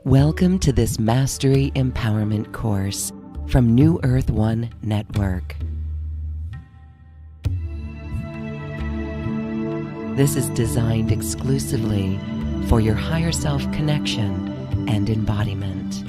Welcome to this Mastery Empowerment course from New Earth One Network. This is designed exclusively for your higher self connection and embodiment.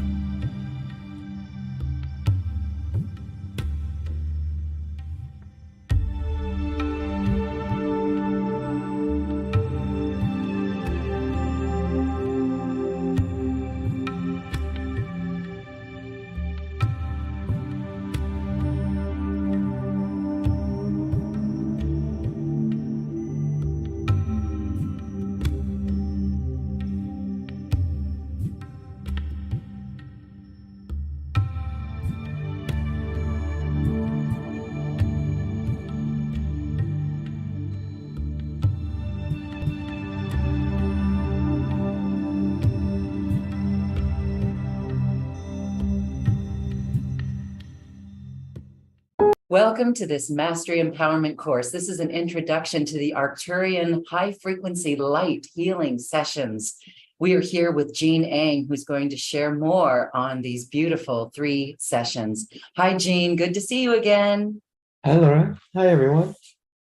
Welcome to this Mastery Empowerment course. This is an introduction to the Arcturian high-frequency light healing sessions. We are here with Jean Eng, who's going to share more on these beautiful 3 sessions. Hi, Jean. Good to see you again. Hi, Laura. Hi, everyone.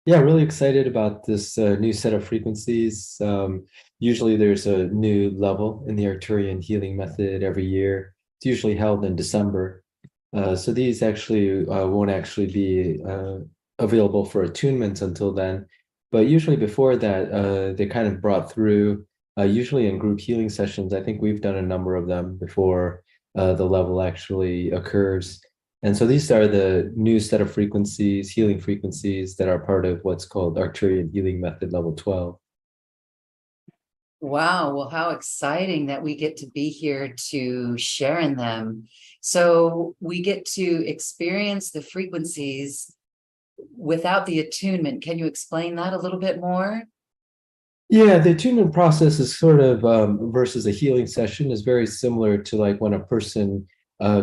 Yeah, really excited about this new set of frequencies. Usually there's a new level in the Arcturian healing method every year. It's usually held in December. So these actually won't actually be available for attunement until then. But usually before that, they kind of brought through, usually in group healing sessions. I think we've done a number of them before the level actually occurs. And so these are the new set of frequencies, healing frequencies that are part of what's called Arcturian Healing Method Level 12. Wow, well, how exciting that we get to be here to share in them. So we get to experience the frequencies without the attunement. Can you explain that a little bit more? Yeah, the attunement process is sort of versus a healing session is very similar to like when a person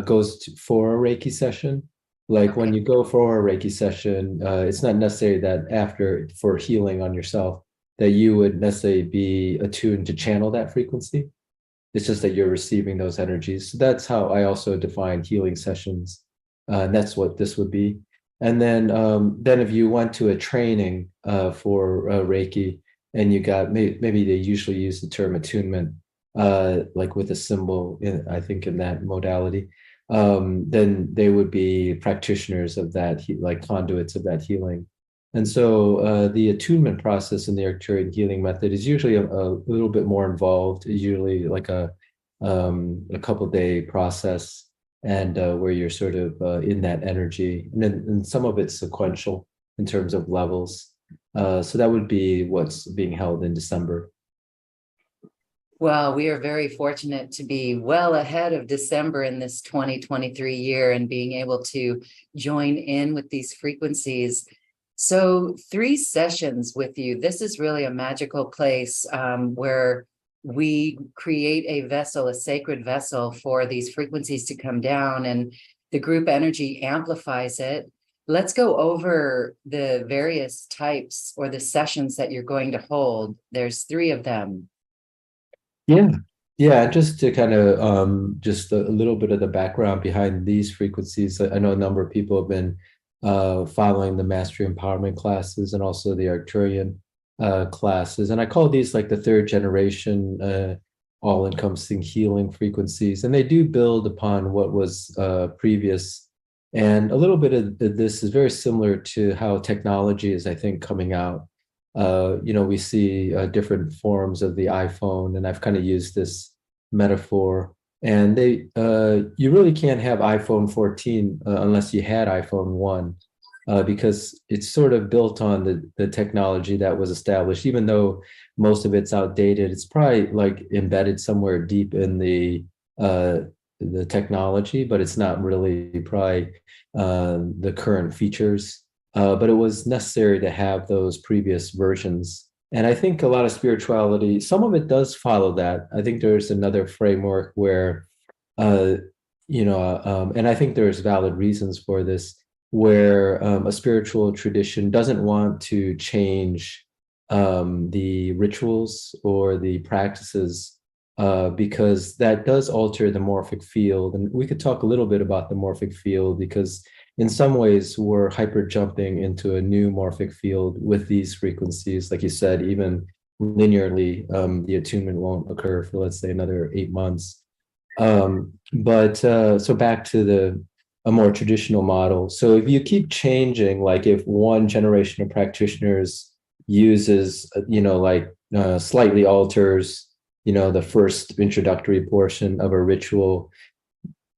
goes for a Reiki session. Like when you go for a Reiki session, it's not necessary that after for healing on yourself that you would necessarily be attuned to channel that frequency. It's just that you're receiving those energies. So that's how I also define healing sessions. And that's what this would be. And then if you went to a training for Reiki and you got, maybe they usually use the term attunement, like with a symbol, I think in that modality, then they would be practitioners of that, like conduits of that healing. And so the attunement process in the Arcturian healing method is usually a little bit more involved, usually like a couple-day process, and where you're sort of in that energy. And some of it's sequential in terms of levels. So that would be what's being held in December. Well, we are very fortunate to be well ahead of December in this 2023 year and being able to join in with these frequencies. So 3 sessions with you. This is really a magical place where we create a vessel, a sacred vessel for these frequencies to come down, and the group energy amplifies it. Let's go over the various types or the sessions that you're going to hold. There's 3 of them. Yeah, just to kind of just a little bit of the background behind these frequencies. I know a number of people have been following the Mastery Empowerment classes and also the Arcturian classes. And I call these like the 3rd generation all-encompassing healing frequencies. And they do build upon what was previous. And a little bit of this is very similar to how technology is, I think, coming out. We see different forms of the iPhone, and I've kind of used this metaphor. And you really can't have iPhone 14 unless you had iPhone 1, because it's sort of built on the technology that was established. Even though most of it's outdated, it's probably like embedded somewhere deep in the technology, but it's not really probably the current features. But it was necessary to have those previous versions. And I think a lot of spirituality, some of it does follow that. I think there's another framework where, and I think there's valid reasons for this. where a spiritual tradition doesn't want to change the rituals or the practices because that does alter the morphic field. And we could talk a little bit about the morphic field because in some ways we're hyper jumping into a new morphic field with these frequencies. Like you said, even linearly, the attunement won't occur for, let's say, another 8 months. So back to a more traditional model. So if you keep changing, like if one generation of practitioners uses, slightly alters, the first introductory portion of a ritual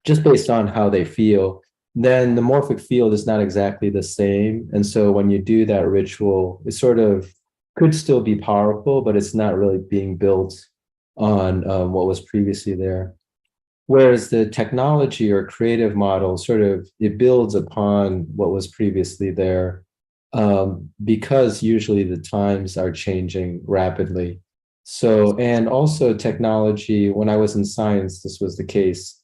just based on how they feel, then the morphic field is not exactly the same. And so when you do that ritual, it sort of could still be powerful, but it's not really being built on what was previously there. Whereas the technology or creative model sort of it builds upon what was previously there, because usually the times are changing rapidly. So, and also technology, when I was in science, this was the case.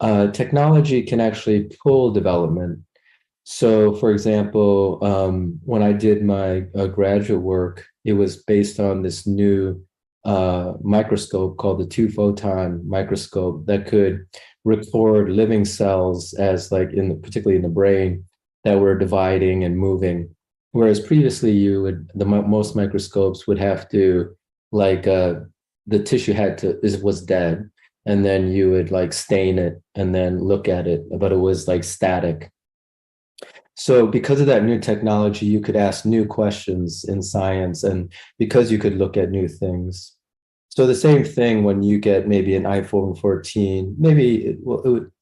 Technology can actually pull development. So, for example, when I did my graduate work, it was based on this new microscope called the two-photon microscope that could record living cells as like particularly in the brain that were dividing and moving. Whereas previously most microscopes would have to like the tissue was dead, and then you would like stain it and then look at it, but it was like static. So because of that new technology, you could ask new questions in science, and because you could look at new things. So the same thing when you get maybe an iPhone 14, maybe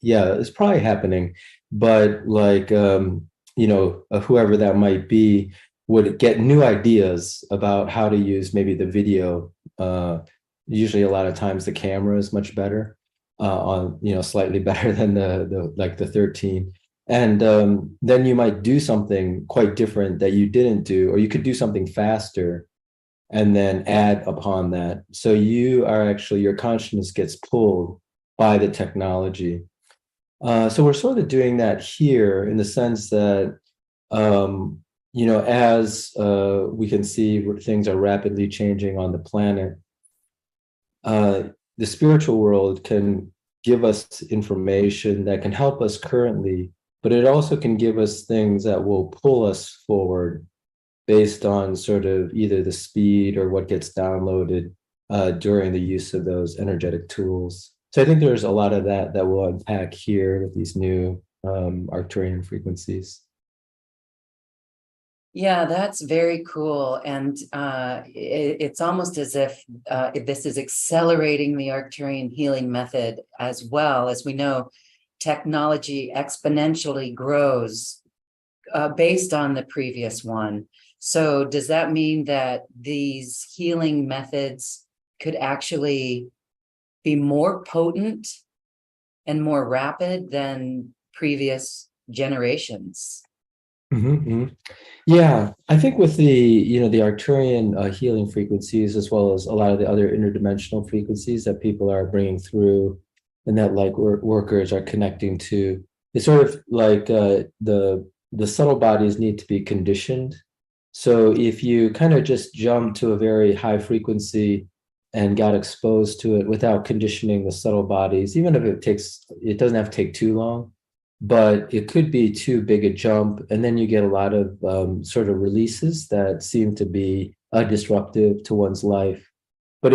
it's probably happening, but like whoever that might be would get new ideas about how to use maybe the video. Usually, a lot of times the camera is much better, on slightly better than the 13. And then you might do something quite different that you didn't do, or you could do something faster and then add upon that. So your consciousness gets pulled by the technology. So we're sort of doing that here in the sense that, as we can see things are rapidly changing on the planet, the spiritual world can give us information that can help us currently, but it also can give us things that will pull us forward based on sort of either the speed or what gets downloaded during the use of those energetic tools. So I think there's a lot of that we'll unpack here with these new Arcturian frequencies. Yeah, that's very cool. And it's almost as if this is accelerating the Arcturian healing method as well. As we know, technology exponentially grows based on the previous one. So does that mean that these healing methods could actually be more potent and more rapid than previous generations? Mm-hmm. Yeah, I think with the Arcturian healing frequencies, as well as a lot of the other interdimensional frequencies that people are bringing through, and that like workers are connecting to, it's sort of like the subtle bodies need to be conditioned. So if you kind of just jump to a very high frequency and got exposed to it without conditioning the subtle bodies, even if it doesn't have to take too long, but it could be too big a jump. And then you get a lot of sort of releases that seem to be disruptive to one's life. But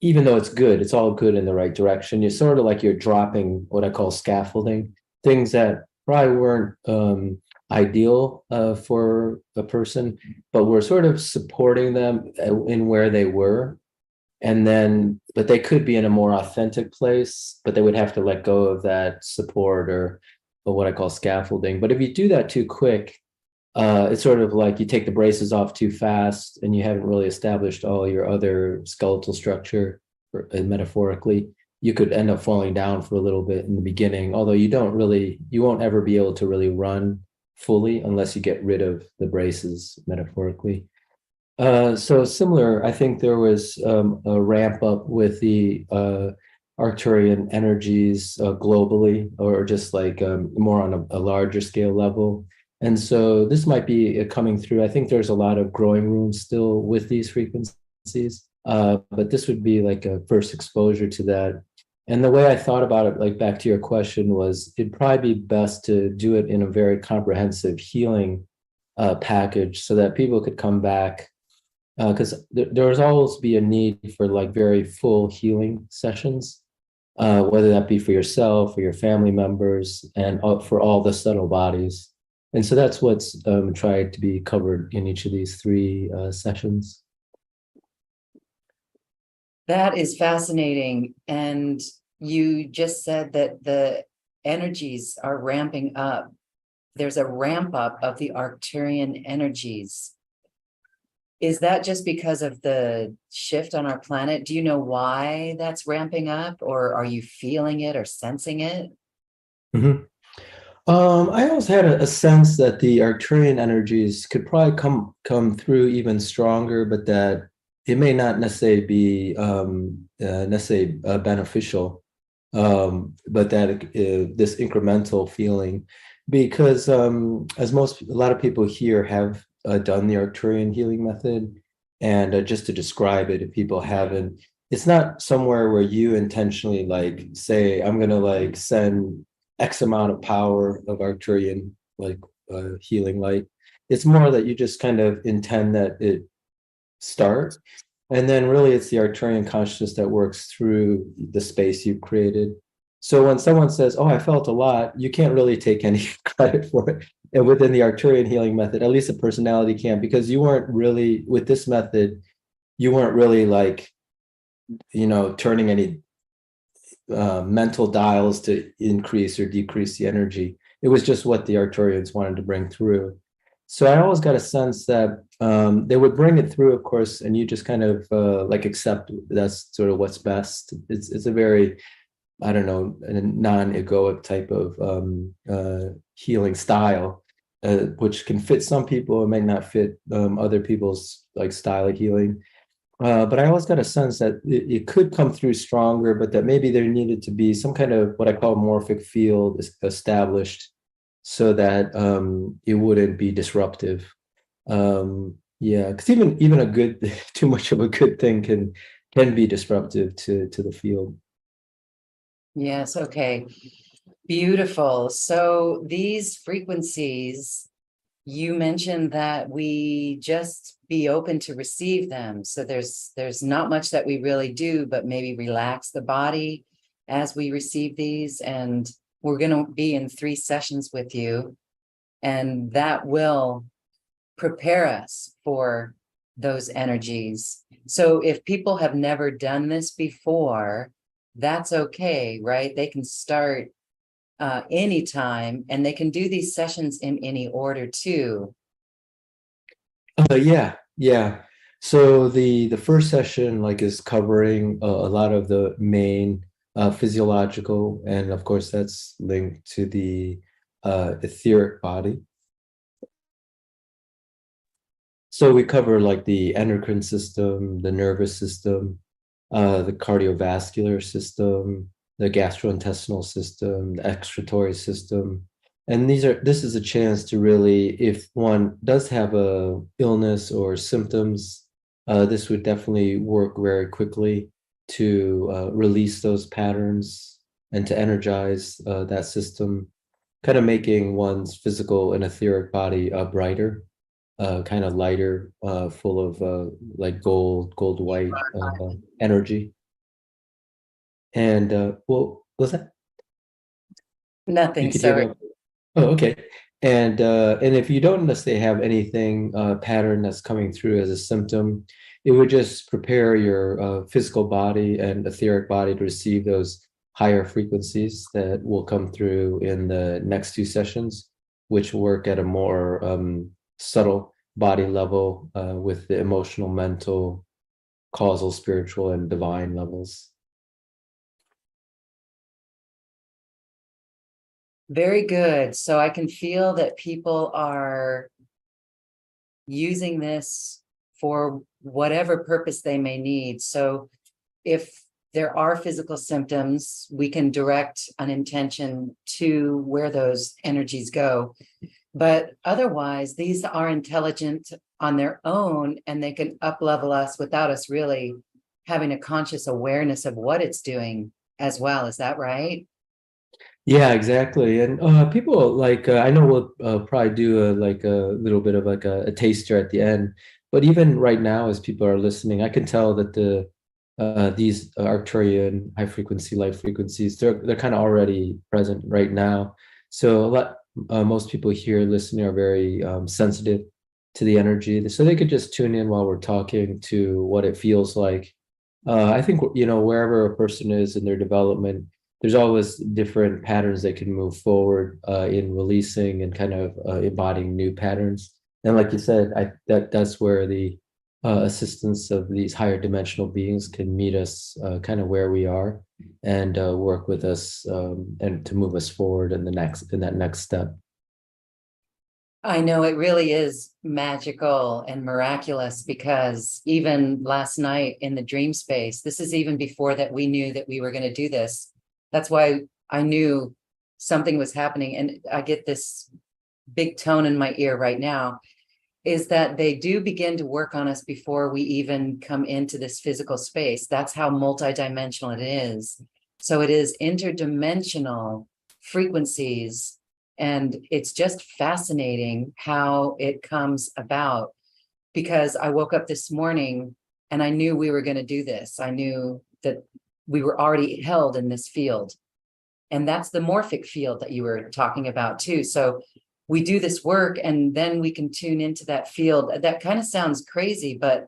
even though it's good, it's all good in the right direction. You're sort of like you're dropping what I call scaffolding, things that probably weren't ideal for a person, but we're sort of supporting them in where they were. And then, but they could be in a more authentic place, but they would have to let go of that support or what I call scaffolding. But if you do that too quick, it's sort of like you take the braces off too fast and you haven't really established all your other skeletal structure, metaphorically. You could end up falling down for a little bit in the beginning, although you won't ever be able to really run fully unless you get rid of the braces, metaphorically. So similar, I think there was a ramp up with the Arcturian energies globally, or just like more on a larger scale level. And so this might be coming through. I think there's a lot of growing room still with these frequencies, but this would be like a first exposure to that. And the way I thought about it, like back to your question, was it'd probably be best to do it in a very comprehensive healing package so that people could come back because there was always be a need for like very full healing sessions, whether that be for yourself or your family members and for all the subtle bodies. And so that's what's tried to be covered in each of these three sessions. That is fascinating. And you just said that the energies are ramping up. There's a ramp up of the Arcturian energies. Is that just because of the shift on our planet? Do you know why that's ramping up, or are you feeling it or sensing it? Mm-hmm. I always had a sense that the Arcturian energies could probably come through even stronger, but that it may not necessarily be beneficial, but that this incremental feeling, because as a lot of people here have done the Arcturian healing method, and just to describe it, if people haven't, it's not somewhere where you intentionally like say, I'm gonna like send X amount of power of Arcturian like healing light. It's more that you just kind of intend that it start, and then really it's the Arcturian consciousness that works through the space you've created. So when someone says, "Oh, I felt a lot," you can't really take any credit for it. And within the Arcturian healing method, at least a personality can, because you weren't really with this method, you weren't really like, turning any mental dials to increase or decrease the energy. It was just what the Arcturians wanted to bring through. So I always got a sense that they would bring it through, of course, and you just kind of like accept that's sort of what's best. It's a very, I don't know, a non-egoic type of healing style, which can fit some people and may not fit other people's like style of healing. But I always got a sense that it could come through stronger, but that maybe there needed to be some kind of what I call morphic field established so that it wouldn't be disruptive. Yeah, because even a good, too much of a good thing can be disruptive to the field. Yes, okay. Beautiful. So these frequencies, you mentioned that we just be open to receive them. So there's not much that we really do, but maybe relax the body as we receive these. And we're going to be in 3 sessions with you, and that will prepare us for those energies. So if people have never done this before, that's okay, right? They can start anytime, and they can do these sessions in any order too. Yeah, yeah. So the first session like is covering a lot of the main physiological, and of course that's linked to the etheric body. So we cover like the endocrine system, the nervous system, the cardiovascular system, the gastrointestinal system, the excretory system. And this is a chance to really, if one does have a illness or symptoms, this would definitely work very quickly to release those patterns and to energize that system, kind of making one's physical and etheric body brighter, kind of lighter, full of like gold white energy. And well, was that you Nothing, could hear sorry. me? Oh, okay. And if you don't necessarily have anything pattern that's coming through as a symptom, it would just prepare your physical body and etheric body to receive those higher frequencies that will come through in the next 2 sessions, which work at a more subtle body level with the emotional, mental, causal, spiritual, and divine levels. Very good. So I can feel that people are using this for whatever purpose they may need. So if there are physical symptoms, we can direct an intention to where those energies go. But otherwise, these are intelligent on their own, and they can up level us without us really having a conscious awareness of what it's doing as well. Is that right? Yeah, exactly. And people like I know we'll probably do like a little bit of like a taster at the end. But even right now, as people are listening, I can tell that these Arcturian high frequency light frequencies they're kind of already present right now. So most people here listening are very sensitive to the energy, so they could just tune in while we're talking to what it feels like. I think wherever a person is in their development, there's always different patterns that can move forward in releasing and kind of embodying new patterns. And like you said, that's where the assistance of these higher dimensional beings can meet us kind of where we are and work with us and to move us forward in that next step. I know it really is magical and miraculous, because even last night in the dream space, this is even before that we knew that we were going to do this. That's why I knew something was happening. And I get this big tone in my ear right now, is that they do begin to work on us before we even come into this physical space. That's how multidimensional it is. So it is interdimensional frequencies. And it's just fascinating how it comes about, because I woke up this morning and I knew we were going to do this. I knew that we were already held in this field. And that's the morphic field that you were talking about too. So we do this work and then we can tune into that field. That kind of sounds crazy, but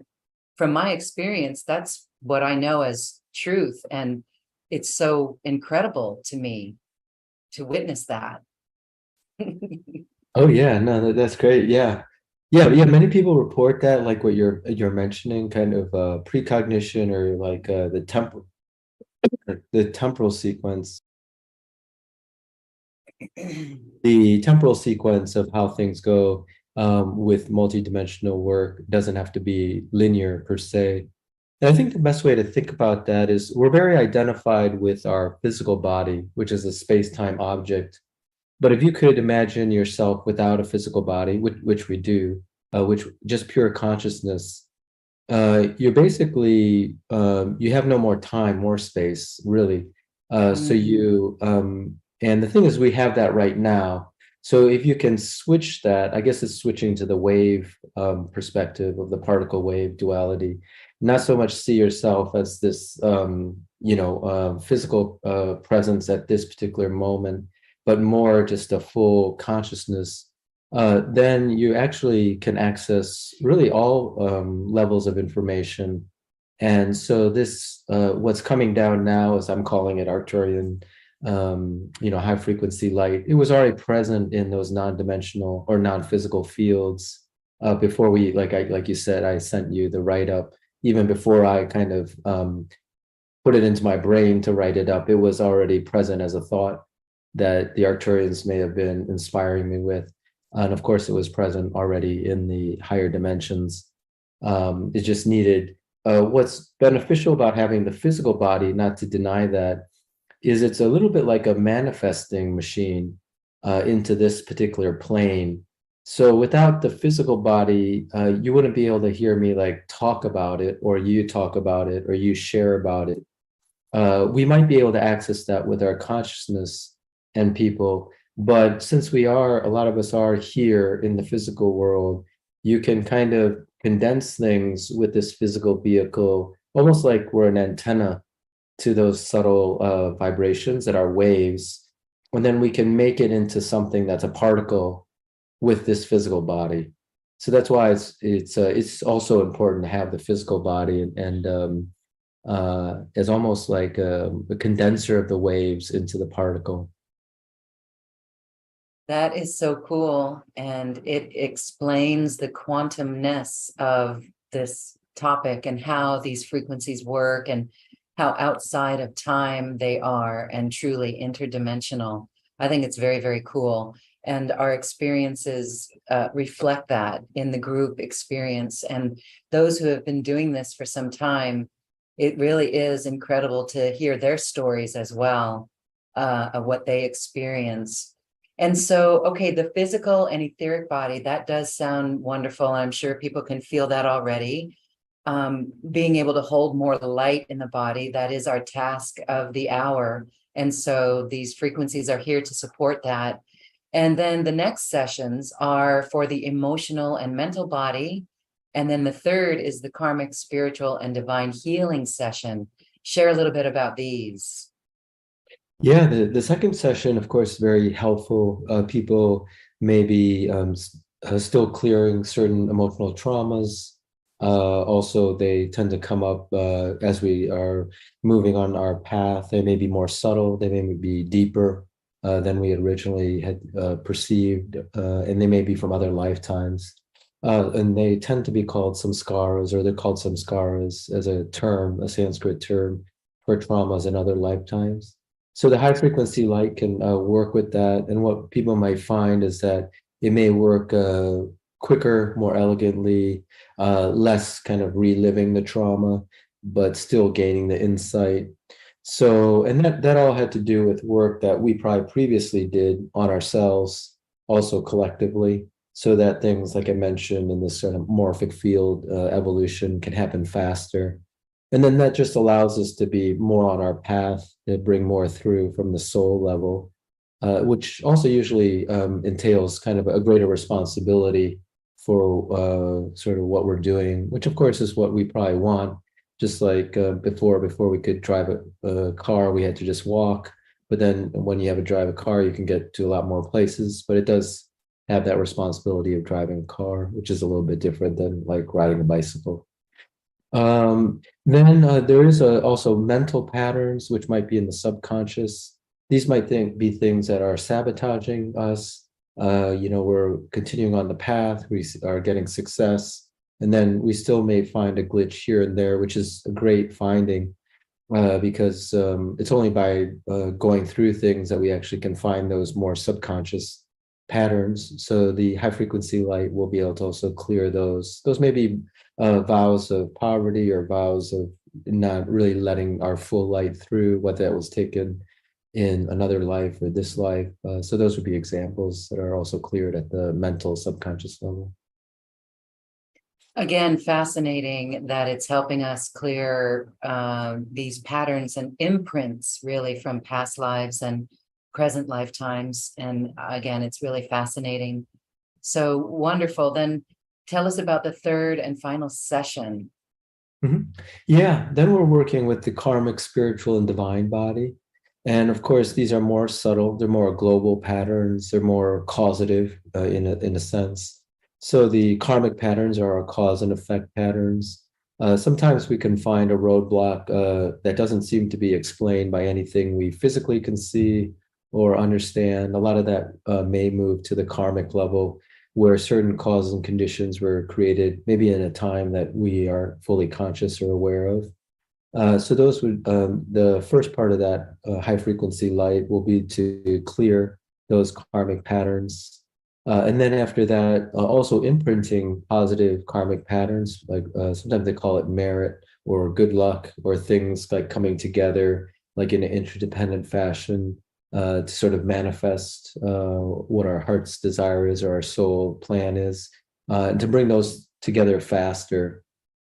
from my experience, that's what I know as truth. And it's so incredible to me to witness that. Oh yeah, no, that's great. Yeah. Yeah. Many people report that, like what you're mentioning, kind of precognition or like the temporal sequence, the temporal sequence of how things go with multidimensional work doesn't have to be linear per se. And I think the best way to think about that is we're very identified with our physical body, which is a space-time object. But if you could imagine yourself without a physical body, which we do, which just pure consciousness, you're basically you have no more time, more space, really. And the thing is, we have that right now. So if you can switch that, I guess it's switching to the wave perspective of the particle wave duality, not so much see yourself as this, physical presence at this particular moment, but more just a full consciousness, then you actually can access really all levels of information. And so this, what's coming down now, as I'm calling it, Arcturian, high frequency light, it was already present in those non-dimensional or non-physical fields before like you said, I sent you the write-up. Even before I kind of put it into my brain to write it up, it was already present as a thought that the Arcturians may have been inspiring me with. And of course, it was present already in the higher dimensions. It just needed, what's beneficial about having the physical body, not to deny that, is it's a little bit like a manifesting machine into this particular plane. So without the physical body, you wouldn't be able to hear me like talk about it, or you talk about it, or you share about it. We might be able to access that with our consciousness and people. But since a lot of us are here in the physical world, you can kind of condense things with this physical vehicle, almost like we're an antenna to those subtle vibrations that are waves. And then we can make it into something that's a particle with this physical body. So that's why it's also important to have the physical body and as almost like a condenser of the waves into the particle. That is so cool. And it explains the quantumness of this topic and how these frequencies work and how outside of time they are and truly interdimensional. I think it's very, very cool. And our experiences reflect that in the group experience. And those who have been doing this for some time, it really is incredible to hear their stories as well of what they experience. And so, okay, the physical and etheric body, that does sound wonderful. I'm sure people can feel that already. Being able to hold more light in the body, that is our task of the hour. And so these frequencies are here to support that. And then the next sessions are for the emotional and mental body. And then the third is the karmic, spiritual, and divine healing session. Share a little bit about these. Yeah, the second session, of course, very helpful. People may be still clearing certain emotional traumas. Also, they tend to come up as we are moving on our path. They may be more subtle, they may be deeper than we originally had perceived, and they may be from other lifetimes. And they tend to be called samskaras, or they're called samskaras as a term, a Sanskrit term for traumas in other lifetimes. So the high frequency light can work with that. And what people might find is that it may work quicker, more elegantly, less kind of reliving the trauma, but still gaining the insight. So, and that all had to do with work that we probably previously did on ourselves, also collectively, so that things like I mentioned in this sort of morphic field evolution can happen faster. And then that just allows us to be more on our path, to bring more through from the soul level, which also usually entails kind of a greater responsibility for sort of what we're doing, which of course is what we probably want. Just like before we could drive a car, we had to just walk. But then when you have to drive a car, you can get to a lot more places. But it does have that responsibility of driving a car, which is a little bit different than like riding a bicycle. Then there is also mental patterns, which might be in the subconscious. These might be things that are sabotaging us. We're continuing on the path, we are getting success, and then we still may find a glitch here and there, which is a great finding because it's only by going through things that we actually can find those more subconscious patterns. So the high frequency light will be able to also clear those. Those may be vows of poverty or vows of not really letting our full light through, what that was taken in another life or this life. So those would be examples that are also cleared at the mental subconscious level. Again, fascinating that it's helping us clear these patterns and imprints really from past lives and present lifetimes. And again, it's really fascinating. So wonderful. Then tell us about the third and final session. Mhm. Yeah, then we're working with the karmic, spiritual, and divine body. And of course, these are more subtle, they're more global patterns, they're more causative in a sense. So the karmic patterns are our cause and effect patterns. Sometimes we can find a roadblock that doesn't seem to be explained by anything we physically can see or understand. A lot of that may move to the karmic level, where certain causes and conditions were created, maybe in a time that we aren't fully conscious or aware of. So those would the first part of that high frequency light will be to clear those karmic patterns. And then after that, also imprinting positive karmic patterns, like sometimes they call it merit or good luck, or things like coming together like in an interdependent fashion to sort of manifest what our heart's desire is or our soul plan is, and to bring those together faster.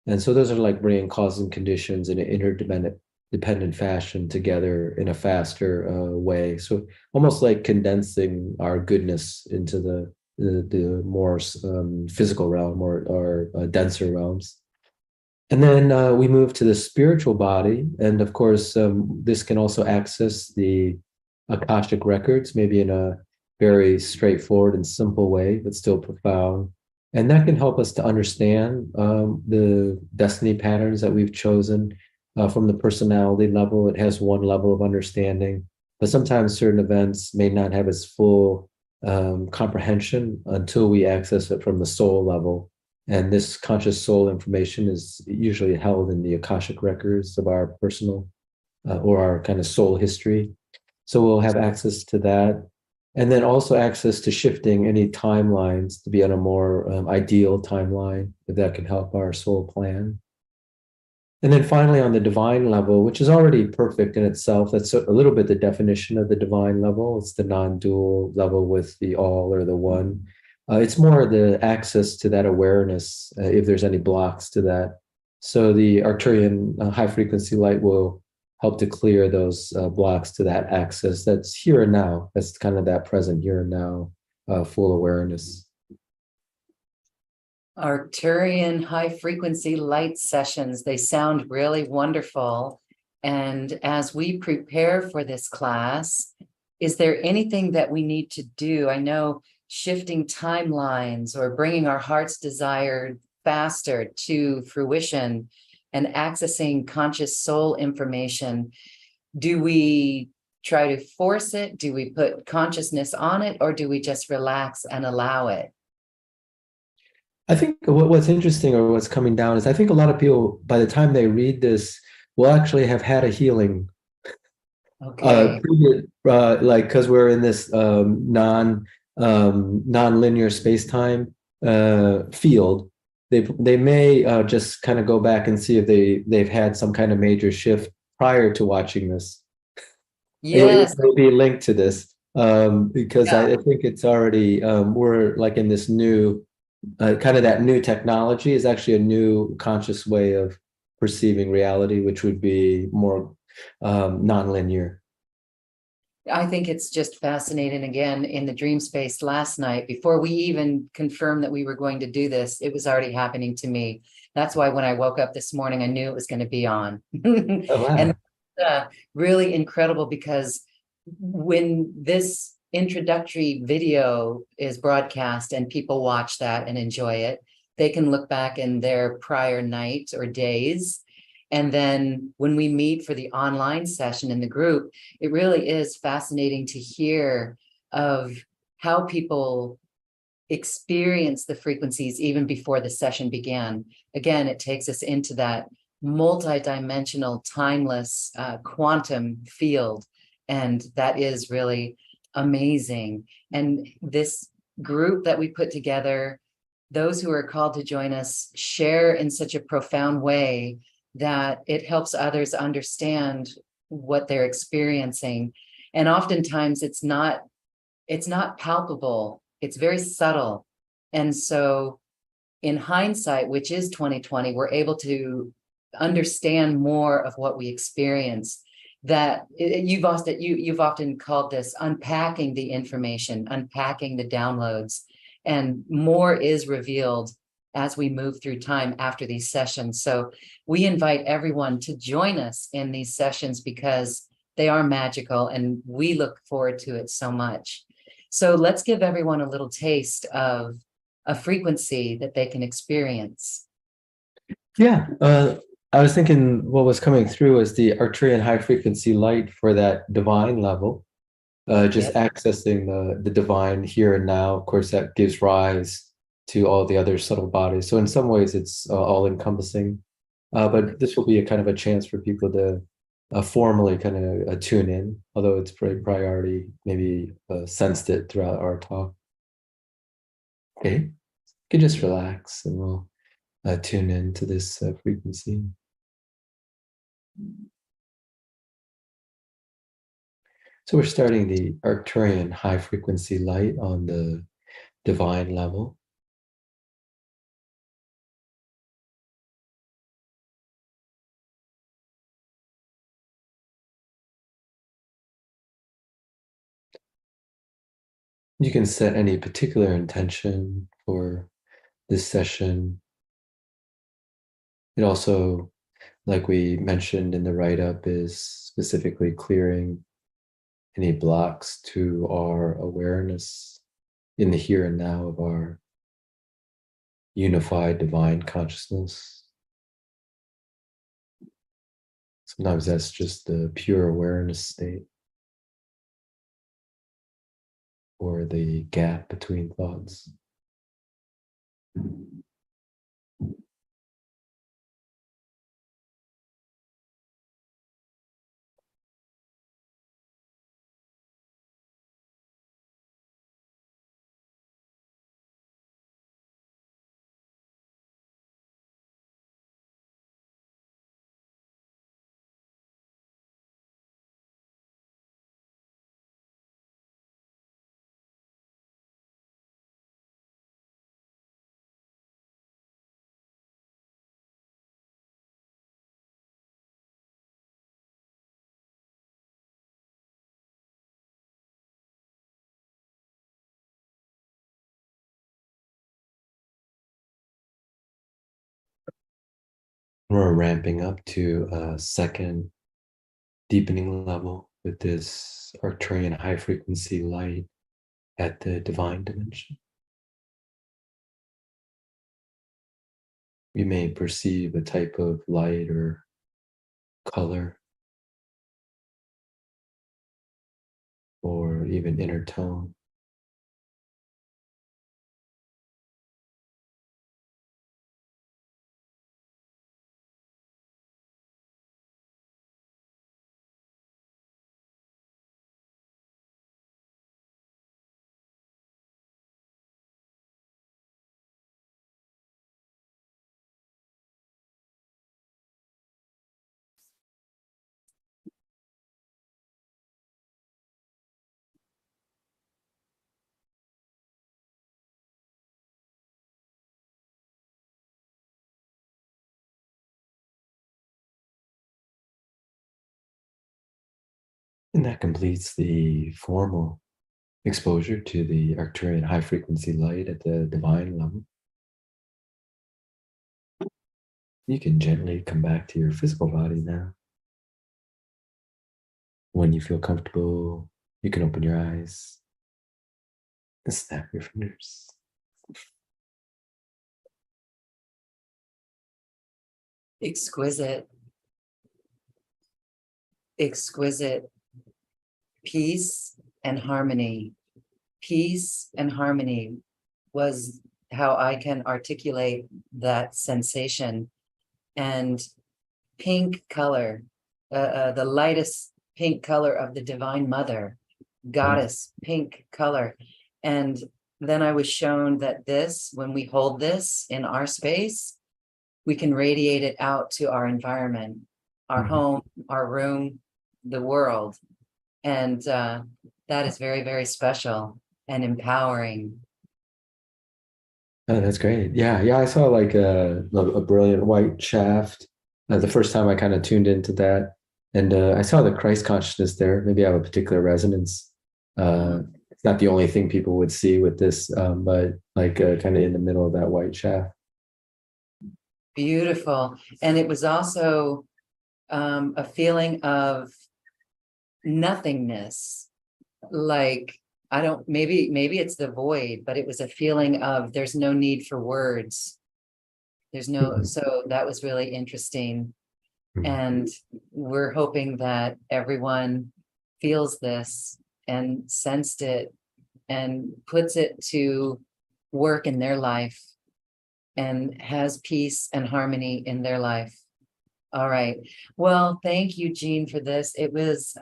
And so those are like bringing causes and conditions in an interdependent fashion together in a faster way. So almost like condensing our goodness into the more physical realm or denser realms. And then we move to the spiritual body. And of course, this can also access the Akashic records, maybe in a very straightforward and simple way, but still profound. And that can help us to understand the destiny patterns that we've chosen from the personality level. It has one level of understanding, but sometimes certain events may not have its full comprehension until we access it from the soul level. And this conscious soul information is usually held in the Akashic records of our personal or our kind of soul history. So we'll have access to that. And then also access to shifting any timelines to be on a more ideal timeline, if that can help our soul plan. And then finally, on the divine level, which is already perfect in itself, that's a little bit the definition of the divine level. It's the non-dual level with the all or the one. It's more the access to that awareness, if there's any blocks to that. So the Arcturian high frequency light will help to clear those blocks to that access that's here and now. That's kind of that present here and now full awareness. Arcturian high frequency light sessions. They sound really wonderful. And as we prepare for this class, is there anything that we need to do? I know shifting timelines or bringing our heart's desire faster to fruition and accessing conscious soul information. Do we try to force it? Do we put consciousness on it, or do we just relax and allow it? I think what's interesting or what's coming down is I think a lot of people, by the time they read this, will actually have had a healing. Okay. Like because we're in this non-linear space-time field, they may just kind of go back and see if they've had some kind of major shift prior to watching this. It Yes. will be linked to this because Yeah. I think it's already we're like in this new kind of that new technology is actually a new conscious way of perceiving reality, which would be more non-linear. I think it's just fascinating. Again, in the dream space last night, before we even confirmed that we were going to do this, it was already happening to me. That's why when I woke up this morning, I knew it was going to be on. Oh, And wow. really incredible, because when this introductory video is broadcast and people watch that and enjoy it, they can look back in their prior night or days. And then when we meet for the online session in the group, it really is fascinating to hear of how people experience the frequencies even before the session began. Again, it takes us into that multi-dimensional, timeless quantum field. And that is really amazing. And this group that we put together, those who are called to join us share in such a profound way that it helps others understand what they're experiencing. And oftentimes it's not palpable, it's very subtle. And so in hindsight, which is 2020, we're able to understand more of what we experience. That you've often called this unpacking the information, unpacking the downloads, and more is revealed as we move through time after these sessions. So we invite everyone to join us in these sessions because they are magical and we look forward to it so much. So let's give everyone a little taste of a frequency that they can experience. Yeah. I was thinking what was coming through is the Arcturian high frequency light for that divine level, just Yep. accessing the divine here and now. Of course, that gives rise to all the other subtle bodies. So in some ways, it's all encompassing. But this will be a kind of a chance for people to formally kind of tune in, although it's priority, maybe sensed it throughout our talk. Okay, you can just relax and we'll tune in to this frequency. So we're starting the Arcturian high frequency light on the divine level. You can set any particular intention for this session. It also, like we mentioned in the write-up, is specifically clearing any blocks to our awareness in the here and now of our unified divine consciousness. Sometimes that's just the pure awareness state or the gap between thoughts. We're ramping up to a second deepening level with this Arcturian high frequency light at the divine dimension. You may perceive a type of light or color or even inner tone. And that completes the formal exposure to the Arcturian high frequency light at the divine level. You can gently come back to your physical body now. When you feel comfortable, you can open your eyes and snap your fingers. Exquisite, exquisite peace and harmony. Peace and harmony was how I can articulate that sensation. And pink color, the lightest pink color of the Divine Mother, goddess pink color. And then I was shown that this, when we hold this in our space, we can radiate it out to our environment, our home, our room, the world. And that is very, very special and empowering. Oh, that's great. Yeah, I saw like a brilliant white shaft the first time I kind of tuned into that. And I saw the Christ consciousness there. Maybe I have a particular resonance. It's not the only thing people would see with this, but like kind of in the middle of that white shaft. Beautiful. And it was also a feeling of nothingness. Like, I don't, maybe it's the void, but it was a feeling of there's no need for words. There's no, so that was really interesting. And we're hoping that everyone feels this and sensed it and puts it to work in their life and has peace and harmony in their life. All right. Well, thank you, Jean, for this. It was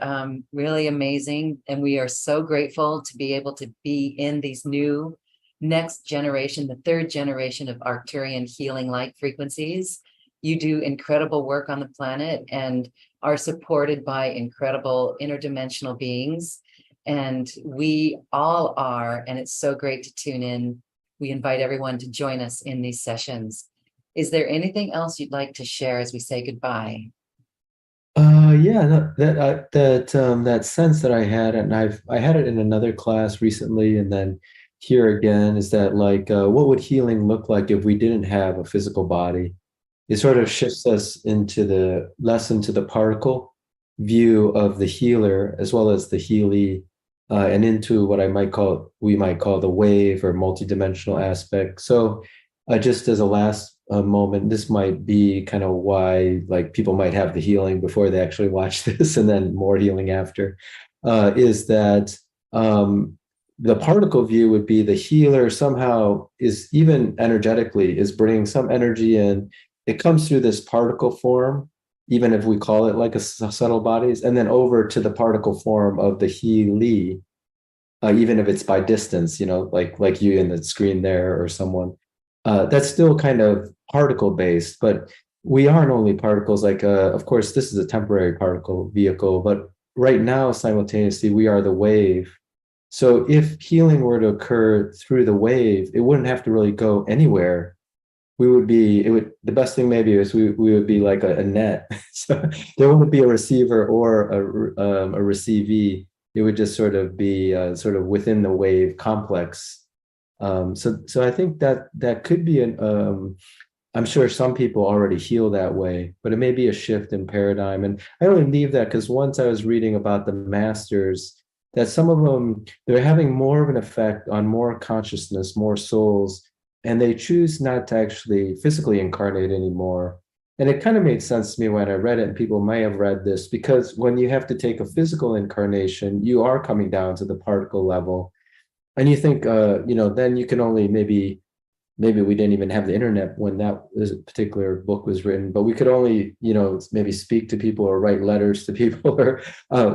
really amazing. And we are so grateful to be able to be in these new next generation, the third generation of Arcturian healing light frequencies. You do incredible work on the planet and are supported by incredible interdimensional beings. And we all are, and it's so great to tune in. We invite everyone to join us in these sessions. Is there anything else you'd like to share as we say goodbye? Yeah, no, that sense that I had, and I had it in another class recently, and then here again, is that like what would healing look like if we didn't have a physical body? It sort of shifts us into the less into the particle view of the healer as well as the healy, and into what we might call the wave or multidimensional aspect. So, just as a last moment, this might be kind of why like people might have the healing before they actually watch this, and then more healing after. Is that the particle view would be the healer somehow is even energetically is bringing some energy in. It comes through this particle form, even if we call it like a subtle bodies, and then over to the particle form of the Healy, even if it's by distance, like you in the screen there or someone. That's still kind of particle based, but we aren't only particles. Like, of course, this is a temporary particle vehicle, but right now, simultaneously, we are the wave. So if healing were to occur through the wave, it wouldn't have to really go anywhere. The best thing maybe is we would be like a net. So there wouldn't be a receiver or a receivee. It would just sort of be sort of within the wave complex. So I think that could be I'm sure some people already heal that way, but it may be a shift in paradigm. And I only leave that because once I was reading about the masters, that some of them, they're having more of an effect on more consciousness, more souls, and they choose not to actually physically incarnate anymore. And it kind of made sense to me when I read it, and people may have read this, because when you have to take a physical incarnation, you are coming down to the particle level. And you think, then you can only maybe we didn't even have the internet when that this particular book was written, but we could only, maybe speak to people or write letters to people or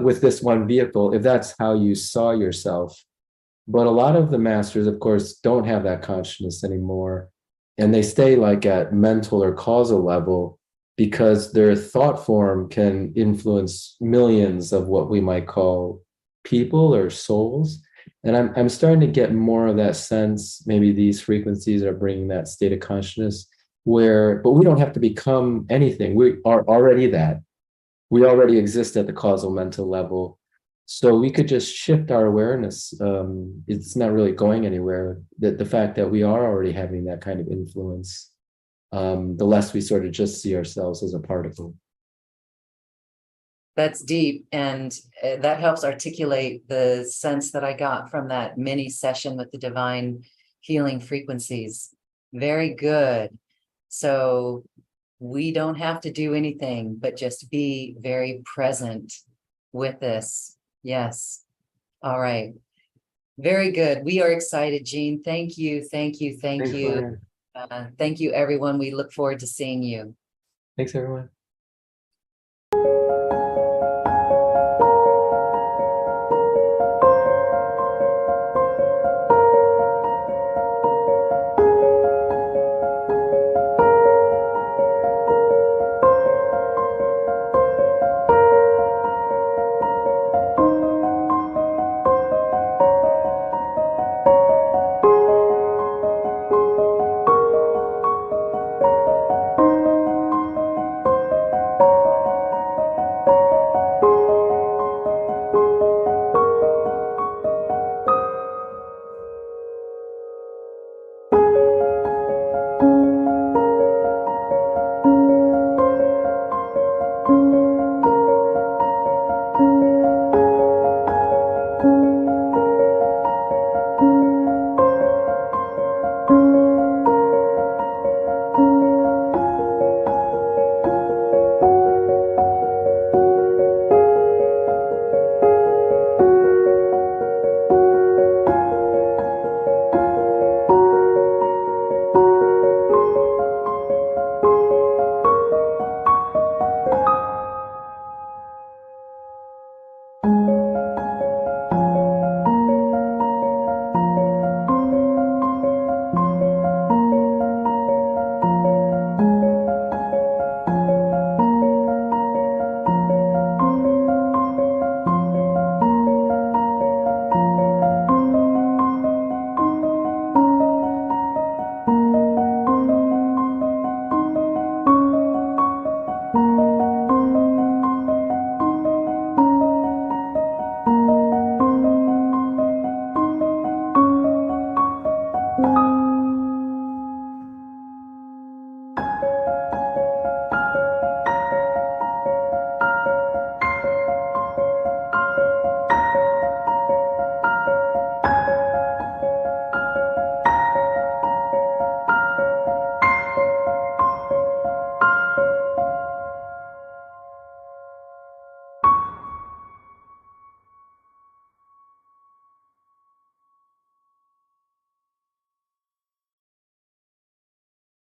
with this one vehicle, if that's how you saw yourself. But a lot of the masters, of course, don't have that consciousness anymore. And they stay like at mental or causal level because their thought form can influence millions of what we might call people or souls. And I'm starting to get more of that sense. Maybe these frequencies are bringing that state of consciousness but we don't have to become anything. We are already that. We already exist at the causal mental level. So we could just shift our awareness. It's not really going anywhere. The fact that we are already having that kind of influence, the less we sort of just see ourselves as a particle. That's deep, and that helps articulate the sense that I got from that mini session with the divine healing frequencies. Very good. So we don't have to do anything but just be very present with this. Yes. All right. Very good. We are excited, Jean. Thank you. Thank you. Thank Thanks, you. Ryan. Thank you, everyone. We look forward to seeing you. Thanks, everyone.